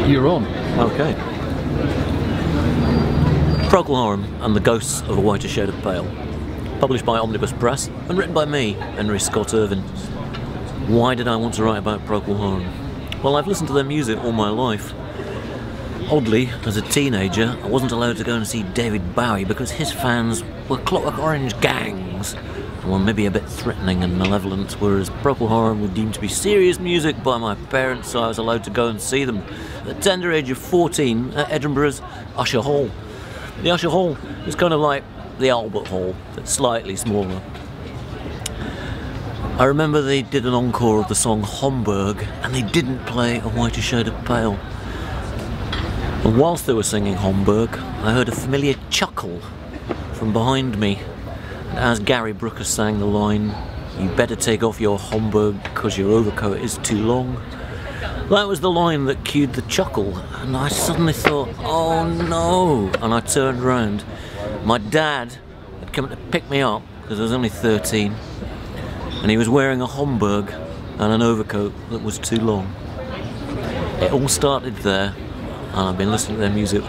You're on. Okay. Procol Harum and the Ghosts of a Whiter Shade of Pale. Published by Omnibus Press and written by me, Henry Scott-Irvine. Why did I want to write about Procol Harum? Well, I've listened to their music all my life. Oddly, as a teenager, I wasn't allowed to go and see David Bowie because his fans were Clockwork Orange gangs and were maybe a bit threatening and malevolent, whereas Procol Harum were deemed to be serious music by my parents, so I was allowed to go and see them at the tender age of 14 at Edinburgh's Usher Hall. The Usher Hall is kind of like the Albert Hall, but slightly smaller. I remember they did an encore of the song Homburg, and they didn't play A Whiter Shade of Pale. And whilst they were singing Homburg, I heard a familiar chuckle from behind me. And as Gary Brooker sang the line, "You better take off your Homburg because your overcoat is too long," that was the line that cued the chuckle, and I suddenly thought, oh no, and I turned round. My dad had come to pick me up, because I was only 13, and he was wearing a Homburg and an overcoat that was too long. It all started there, and I've been listening to their music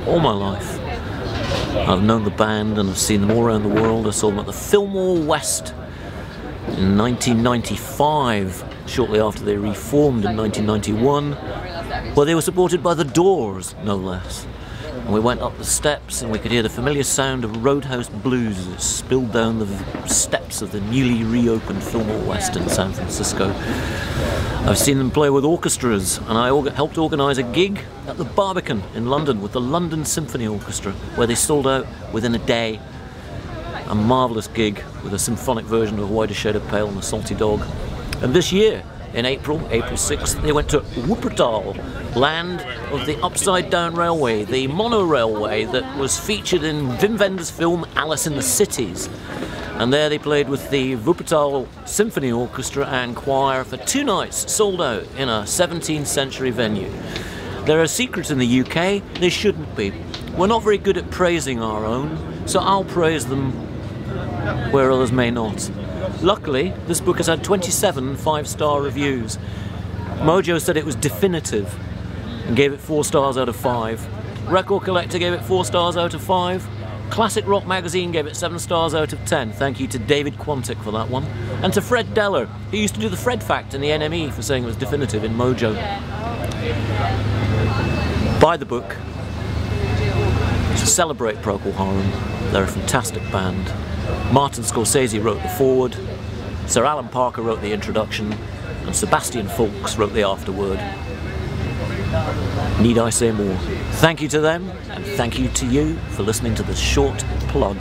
all my life. I've known the band and I've seen them all around the world. I saw them at the Fillmore West in 1995, shortly after they reformed in 1991, where they were supported by the Doors, no less. And we went up the steps and we could hear the familiar sound of Roadhouse Blues that spilled down the steps of the newly reopened Fillmore West in San Francisco. I've seen them play with orchestras, and I helped organise a gig at the Barbican in London with the London Symphony Orchestra, where they sold out within a day. A marvellous gig with a symphonic version of A Whiter Shade of Pale and The Salty Dog. And this year, in April 6th, they went to Wuppertal, land of the Upside Down Railway, the monorailway that was featured in Wim Wenders' film Alice in the Cities. And there they played with the Wuppertal Symphony Orchestra and Choir for 2 nights, sold out in a 17th century venue. There are secrets in the UK, they shouldn't be. We're not very good at praising our own, so I'll praise them where others may not. Luckily, this book has had 27 5-star reviews. Mojo said it was definitive and gave it 4 stars out of 5. Record Collector gave it 4 stars out of 5. Classic Rock Magazine gave it 7 stars out of 10. Thank you to David Quantick for that one. And to Fred Deller, who used to do the Fred Fact in the NME, for saying it was definitive in Mojo. Buy the book to celebrate Procol Harum. They're a fantastic band. Martin Scorsese wrote the foreword, Sir Alan Parker wrote the introduction, and Sebastian Faulks wrote the afterword. Need I say more? Thank you to them, and thank you to you for listening to this short plug.